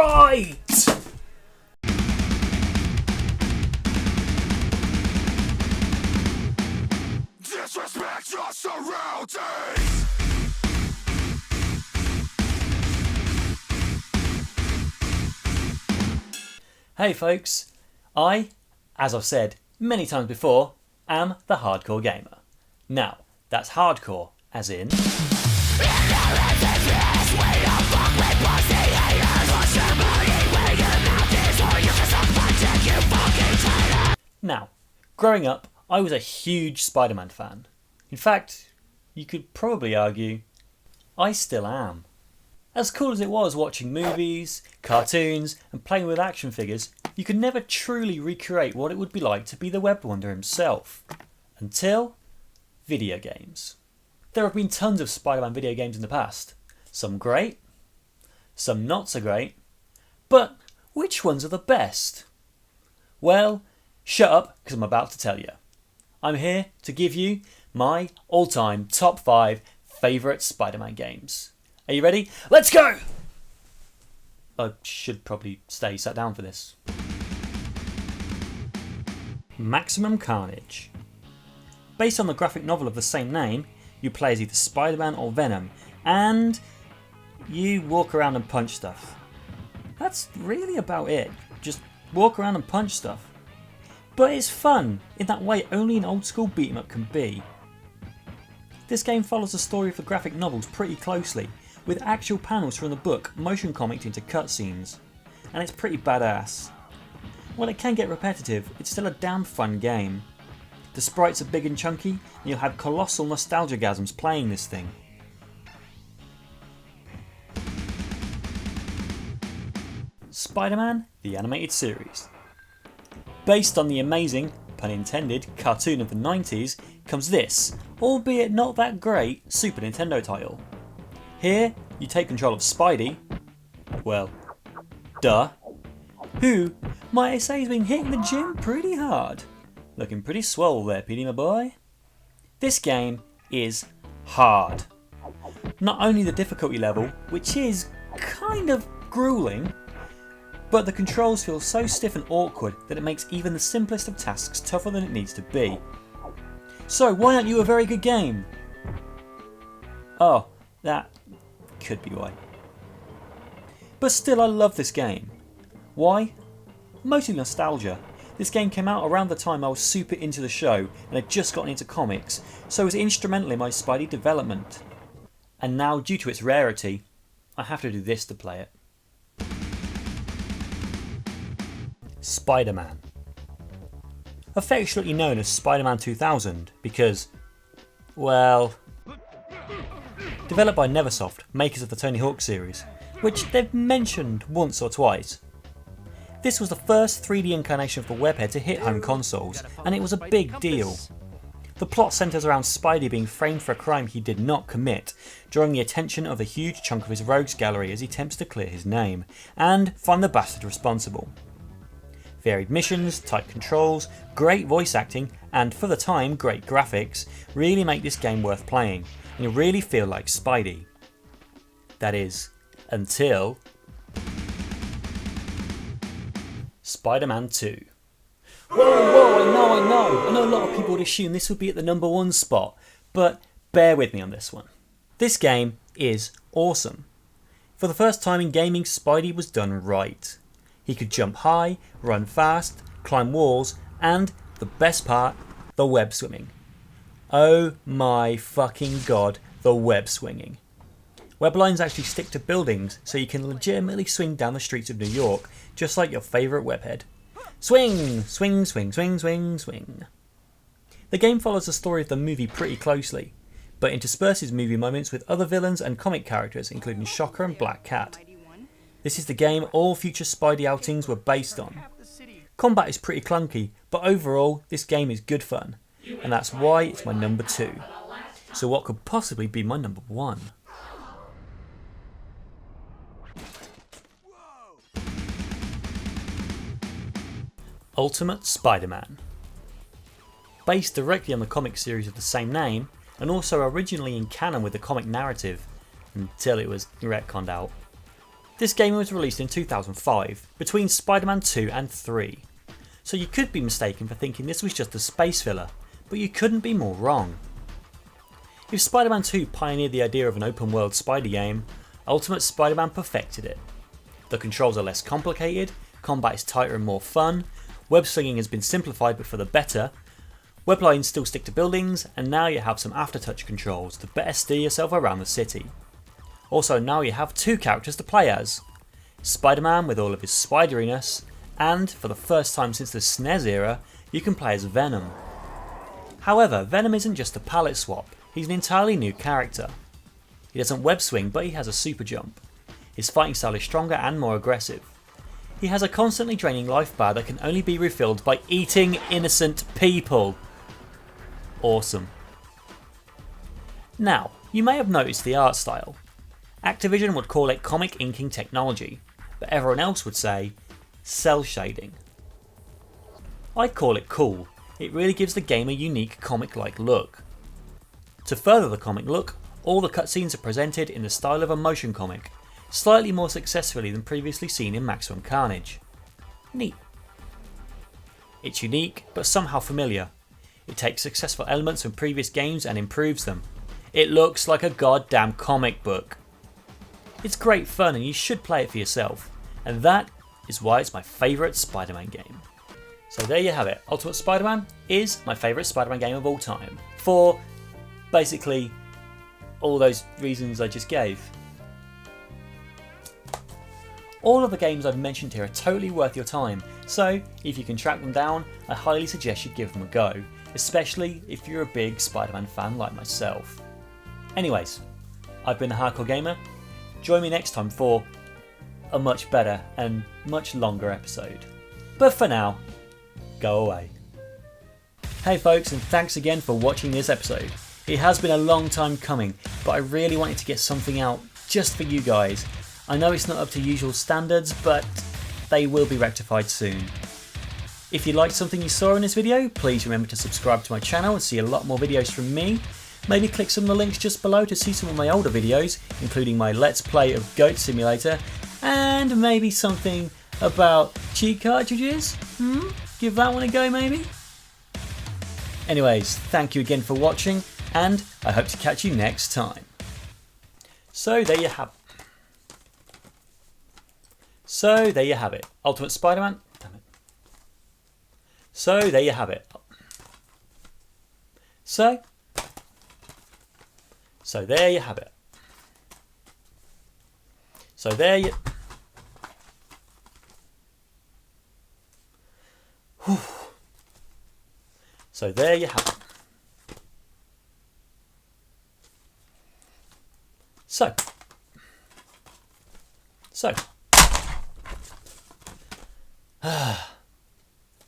right! Disrespect your surroundings! Hey folks, I, as I've said many times before, am the hardcore gamer. Now, that's hardcore as in... Now, growing up, I was a huge Spider-Man fan. In fact, you could probably argue, I still am. As cool as it was watching movies, cartoons and playing with action figures, you could never truly recreate what it would be like to be the Web Wonder himself. Until video games. There have been tons of Spider-Man video games in the past. Some great, some not so great. But which ones are the best? Well, shut up because I'm about to tell you. I'm here to give you my all-time top 5 favourite Spider-Man games. Are you ready? Let's go! I should probably stay sat down for this. Maximum Carnage. Based on the graphic novel of the same name, you play as either Spider-Man or Venom, and you walk around and punch stuff. That's really about it. Just walk around and punch stuff. But it's fun in that way only an old school beat 'em up can be. This game follows the story of the graphic novels pretty closely, with actual panels from the book motion comicked into cutscenes, and it's pretty badass. While it can get repetitive, it's still a damn fun game. The sprites are big and chunky, and you'll have colossal nostalgia-gasms playing this thing. Spider-Man, the animated series. Based on the amazing, pun intended, cartoon of the 90s, comes this, albeit not that great, Super Nintendo title. Here, you take control of Spidey, well, duh, who, might I say, has been hitting the gym pretty hard. Looking pretty swole there, Petey my boy. This game is hard. Not only the difficulty level, which is kind of grueling, but the controls feel so stiff and awkward that it makes even the simplest of tasks tougher than it needs to be. So why aren't you a very good game? Oh, that could be why. But still, I love this game. Why? Mostly nostalgia. This game came out around the time I was super into the show and had just gotten into comics, so it was instrumental in my Spidey development. And now, due to its rarity, I have to do this to play it. Spider-Man. Affectionately known as Spider-Man 2000 because, well, developed by Neversoft, makers of the Tony Hawk series, which they've mentioned once or twice. This was the first 3D incarnation of the webhead to hit home consoles, and it was a big deal. The plot centres around Spidey being framed for a crime he did not commit, drawing the attention of a huge chunk of his rogues gallery as he attempts to clear his name, and find the bastard responsible. Varied missions, tight controls, great voice acting, and for the time great graphics really make this game worth playing, and you really feel like Spidey. That is, until Spider-Man 2. Whoa, I know a lot of people would assume this would be at the number 1 spot, but bear with me on this one. This game is awesome. For the first time in gaming, Spidey was done right. He could jump high, run fast, climb walls, and, the best part, the web swimming. Oh my fucking god, the web swinging. Web lines actually stick to buildings, so you can legitimately swing down the streets of New York, just like your favourite webhead. Swing, swing, swing, swing, swing, swing. The game follows the story of the movie pretty closely, but intersperses movie moments with other villains and comic characters, including Shocker and Black Cat. This is the game all future Spidey outings were based on. Combat is pretty clunky, but overall this game is good fun, and that's why it's my number 2. So what could possibly be my number 1? Ultimate Spider-Man. Based directly on the comic series of the same name, and also originally in canon with the comic narrative, until it was retconned out. This game was released in 2005, between Spider-Man 2 and 3. So you could be mistaken for thinking this was just a space filler, but you couldn't be more wrong. If Spider-Man 2 pioneered the idea of an open world Spider game, Ultimate Spider-Man perfected it. The controls are less complicated, combat is tighter and more fun, web slinging has been simplified but for the better, web lines still stick to buildings, and now you have some aftertouch controls to better steer yourself around the city. Also now you have two characters to play as, Spider-Man with all of his spideriness, and for the first time since the SNES era, you can play as Venom. However, Venom isn't just a palette swap, he's an entirely new character. He doesn't web swing, but he has a super jump. His fighting style is stronger and more aggressive. He has a constantly draining life bar that can only be refilled by eating innocent people. Awesome. Now, you may have noticed the art style. Activision would call it comic inking technology, but everyone else would say cell shading. I'd call it cool. It really gives the game a unique comic-like look. To further the comic look, all the cutscenes are presented in the style of a motion comic, slightly more successfully than previously seen in Maximum Carnage. Neat. It's unique, but somehow familiar. It takes successful elements from previous games and improves them. It looks like a goddamn comic book. It's great fun and you should play it for yourself, and that is why it's my favourite Spider-Man game. So there you have it, Ultimate Spider-Man is my favourite Spider-Man game of all time, for basically all those reasons I just gave. All of the games I've mentioned here are totally worth your time, so if you can track them down, I highly suggest you give them a go, especially if you're a big Spider-Man fan like myself. Anyways, I've been the Hardcore Gamer. Join me next time for a much better and much longer episode. But for now, go away. Hey folks, and thanks again for watching this episode. It has been a long time coming, but I really wanted to get something out just for you guys. I know it's not up to usual standards, but they will be rectified soon. If you liked something you saw in this video, please remember to subscribe to my channel and see a lot more videos from me. Maybe click some of the links just below to see some of my older videos, including my Let's Play of Goat Simulator, and maybe something about cheat cartridges? Give that one a go maybe? Anyways, thank you again for watching, and I hope to catch you next time. So there you have it. Ultimate Spider-Man. Damn it. So there you have it. So there you have it. So there you... Whew. So there you have it. So.